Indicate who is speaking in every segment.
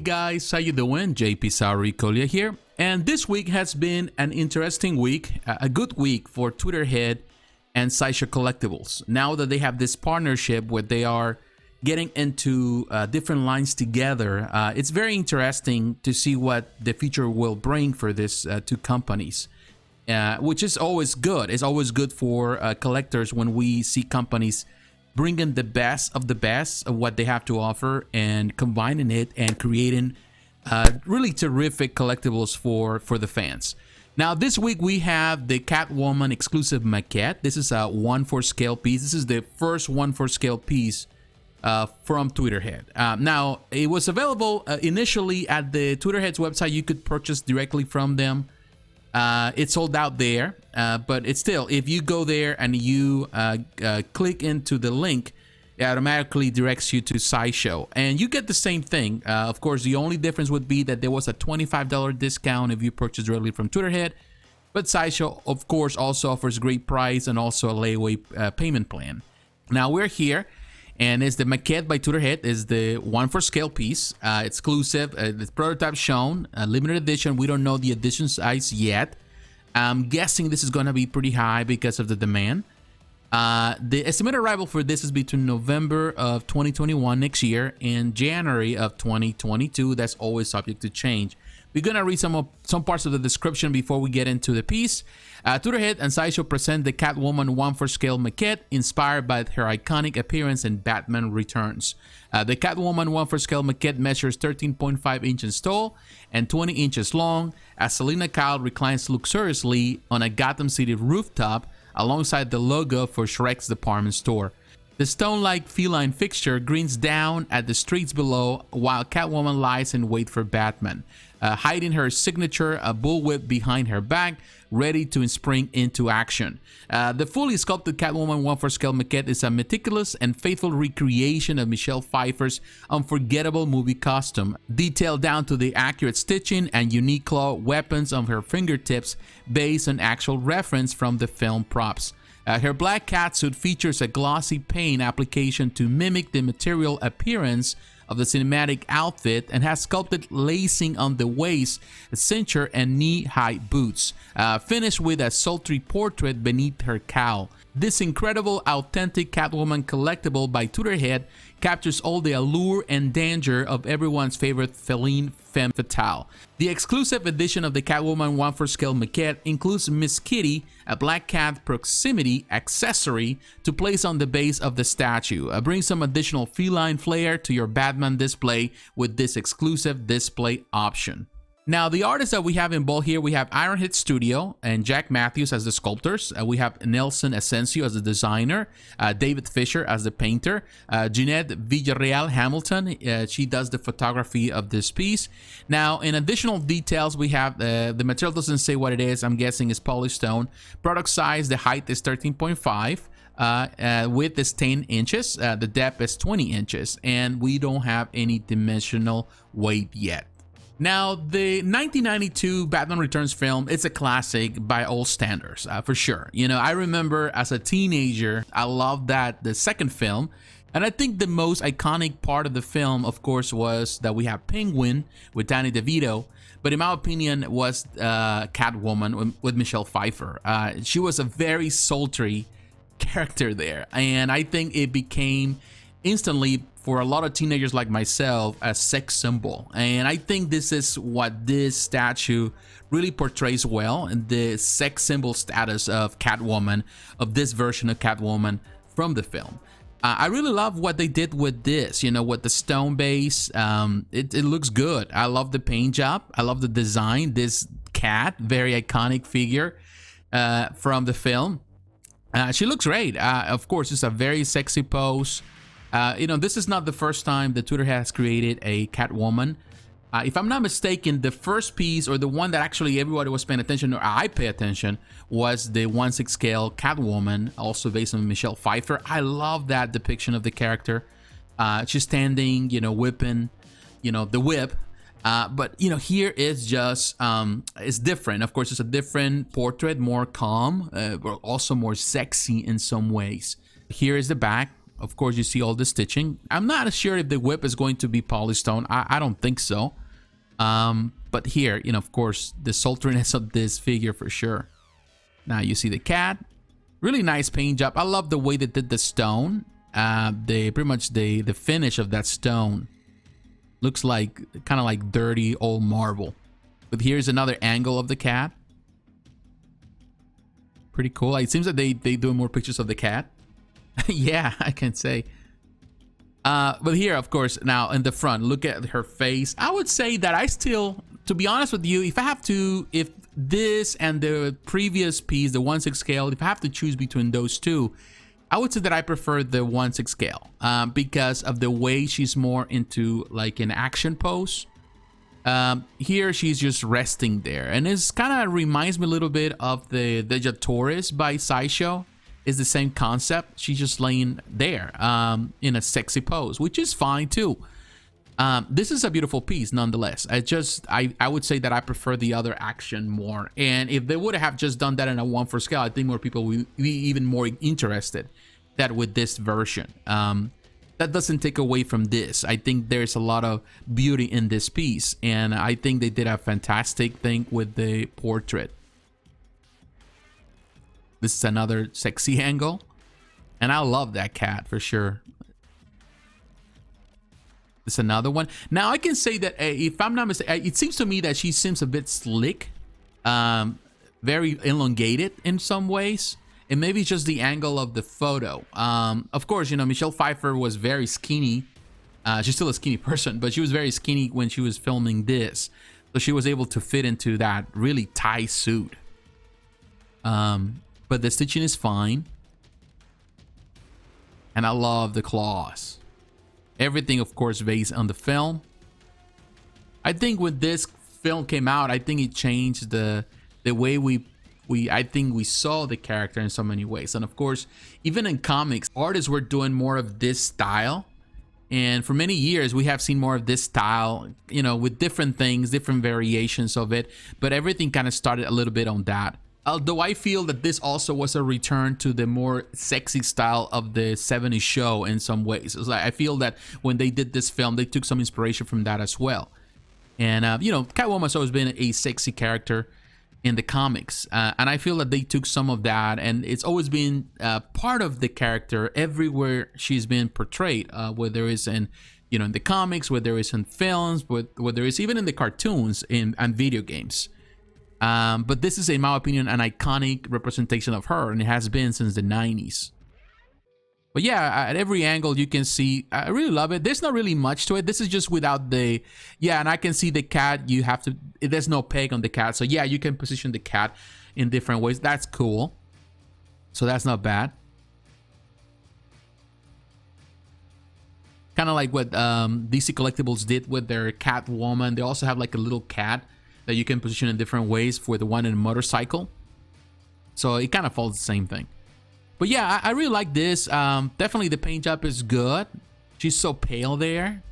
Speaker 1: guys, how you doing? jpsarrireviews here, and this week has been an interesting week, a good week for Tweeterhead and Sideshow Collectibles. Now that they have this partnership where they are getting into different lines together, it's very interesting to see what the future will bring for these two companies, which is always good. It's always good for collectors when we see companies bringing the best of what they have to offer and combining it and creating really terrific collectibles for the fans. Now this week we have the Catwoman exclusive maquette. This is a 1/4 scale piece. This is the first 1/4 scale piece from Tweeterhead. Now it was available initially at the Tweeterhead's website. You could purchase directly from them. It's sold out there, but it's still, if you go there and you click into the link, it automatically directs you to Sideshow and you get the same thing. Of course, the only difference would be that there was a $25 discount if you purchase directly from Tweeterhead, but Sideshow of course also offers great price and also a layaway payment plan. Now we're here, and it's the maquette by Tweeterhead. Is the 1/4 scale piece, exclusive. The prototype shown, limited edition. We don't know the edition size yet. I'm guessing this is going to be pretty high because of the demand. The estimated arrival for this is between November of 2021 next year and January of 2022. That's always subject to change. We're gonna read some parts of the description before we get into the piece. Tweeterhead and Sideshow present the Catwoman 1/4 scale maquette inspired by her iconic appearance in Batman Returns. The Catwoman 1/4 scale maquette measures 13.5 inches tall and 20 inches long as Selina Kyle reclines luxuriously on a Gotham City rooftop alongside the logo for Shrek's department store. The stone-like feline fixture grins down at the streets below while Catwoman lies in wait for Batman, hiding her signature bullwhip behind her back, ready to spring into action. The fully sculpted Catwoman 1/4 scale maquette is a meticulous and faithful recreation of Michelle Pfeiffer's unforgettable movie costume, detailed down to the accurate stitching and unique claw weapons on her fingertips based on actual reference from the film props. Her black catsuit features a glossy paint application to mimic the material appearance of the cinematic outfit and has sculpted lacing on the waist, cincher, and knee-high boots, finished with a sultry portrait beneath her cowl. This incredible, authentic Catwoman collectible by Tweeterhead captures all the allure and danger of everyone's favorite feline femme fatale. The exclusive edition of the Catwoman 1/4 scale maquette includes Miss Kitty, a black cat proximity accessory to place on the base of the statue. Bring some additional feline flair to your Batman display with this exclusive display option. Now, the artists that we have involved here, we have Ironhead Studio and Jack Matthews as the sculptors. We have Nelson Asensio as the designer, David Fisher as the painter, Jeanette Villarreal Hamilton, she does the photography of this piece. Now, in additional details, we have the material doesn't say what it is. I'm guessing it's polished stone. Product size, the height is 13.5. Width is 10 inches, the depth is 20 inches, and we don't have any dimensional weight yet. Now, the 1992 Batman Returns film, it's a classic by all standards, for sure. You know, I remember as a teenager, I loved the second film. And I think the most iconic part of the film, of course, was that we have Penguin with Danny DeVito. But in my opinion, it was Catwoman with Michelle Pfeiffer. She was a very sultry character there. And I think it became instantly, for a lot of teenagers like myself, a sex symbol. And I think this is what this statue really portrays well, and the sex symbol status of Catwoman, of this version of Catwoman from the film. I really love what they did with this, you know, with the stone base. It looks good. I love the paint job. I love the design. This cat, very iconic figure from the film. She looks great. Of course, it's a very sexy pose. You know, this is not the first time that Tweeterhead has created a Catwoman. If I'm not mistaken, the first piece, or the one that actually everybody was paying attention, or I pay attention, was the 1/6 scale Catwoman, also based on Michelle Pfeiffer. I love that depiction of the character. She's standing, you know, whipping, you know, the whip. But, you know, here it's just, it's different. Of course, it's a different portrait, more calm, but also more sexy in some ways. Here is the back. Of course, you see all the stitching. I'm not sure if the whip is going to be polystone. I don't think so. But here, you know, of course, the sultriness of this figure for sure. Now you see the cat. Really nice paint job. I love the way they did the stone. Pretty much the finish of that stone looks like kind of like dirty old marble. But here's another angle of the cat. Pretty cool. It seems that they do more pictures of the cat. Yeah, I can say. But here, of course, now in the front, look at her face. I would say that I still, to be honest with you, if I have to, if this and the previous piece, the 1/6 scale, if I have to choose between those two, I would say that I prefer the 1/6 scale because of the way she's more into like an action pose. Here she's just resting there, and it's kind of reminds me a little bit of the Torres by Sideshow. It's the same concept. She's just laying there in a sexy pose, which is fine too. This is a beautiful piece nonetheless. I would say that I prefer the other action more, and if they would have just done that in a 1/4 scale, I think more people would be even more interested that with this version. That doesn't take away from this. I think there's a lot of beauty in this piece, and I think they did a fantastic thing with the portrait. This is another sexy angle, and I love that cat for sure. This is another one. Now I can say that if I'm not mistaken, it seems to me that she seems a bit slick, very elongated in some ways. And maybe just the angle of the photo. Of course, you know, Michelle Pfeiffer was very skinny. She's still a skinny person, but she was very skinny when she was filming this. So she was able to fit into that really tight suit. But the stitching is fine. And I love the claws. Everything, of course, based on the film. I think when this film came out, I think it changed the way I think we saw the character in so many ways. And of course, even in comics, artists were doing more of this style. And for many years, we have seen more of this style, you know, with different things, different variations of it. But everything kind of started a little bit on that. Although I feel that this also was a return to the more sexy style of the 70s show in some ways. It's like, I feel that when they did this film, they took some inspiration from that as well. And, you know, Catwoman's always been a sexy character in the comics, and I feel that they took some of that, and it's always been part of the character everywhere she's been portrayed, whether it's in, you know, in the comics, whether it's in films, whether it's even in the cartoons and video games. But this is, in my opinion, an iconic representation of her, and it has been since the 90s. But yeah, at every angle you can see, I really love it. There's not really much to it. This is just without the, yeah, and I can see the cat. You have to, there's no peg on the cat. So yeah, you can position the cat in different ways. That's cool. So that's not bad. Kind of like what DC Collectibles did with their Catwoman. They also have like a little cat that you can position in different ways for the one in a motorcycle. So it kind of follows the same thing. But yeah, I really like this. Definitely the paint job is good. She's so pale there.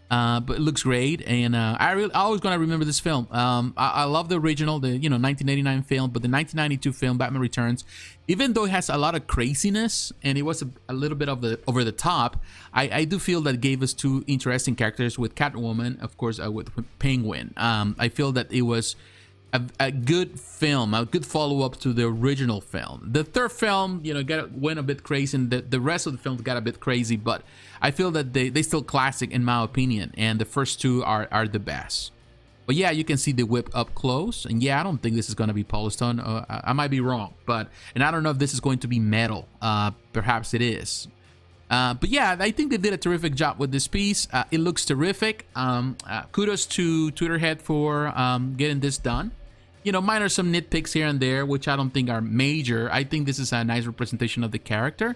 Speaker 1: But it looks great. And I always gonna remember this film. I love the original, the 1989 film, but the 1992 film, Batman Returns, even though it has a lot of craziness and it was a little bit of the over the top, I do feel that it gave us two interesting characters with Catwoman, of course, with Penguin. I feel that it was a good film, a good follow-up to the original film. The third film, went a bit crazy, and the rest of the films got a bit crazy, but I feel that they still classic in my opinion, and the first two are the best. But yeah, you can see the whip up close, and yeah, I don't think this is going to be polystone. I might be wrong, and I don't know if this is going to be metal. Perhaps it is. But yeah, I think they did a terrific job with this piece. It looks terrific. Kudos to Tweeterhead for getting this done. Minor some nitpicks here and there, which I don't think are major. I think this is a nice representation of the character.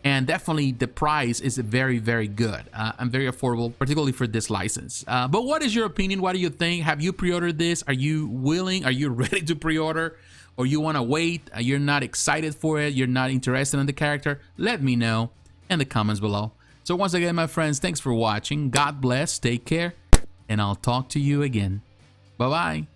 Speaker 1: And definitely the price is very, very good and very affordable, particularly for this license. But what is your opinion? What do you think? Have you pre-ordered this? Are you willing? Are you ready to pre-order? Or you want to wait? You're not excited for it? You're not interested in the character? Let me know in the comments below. So once again, my friends, thanks for watching. God bless, take care, and I'll talk to you again. Bye-bye.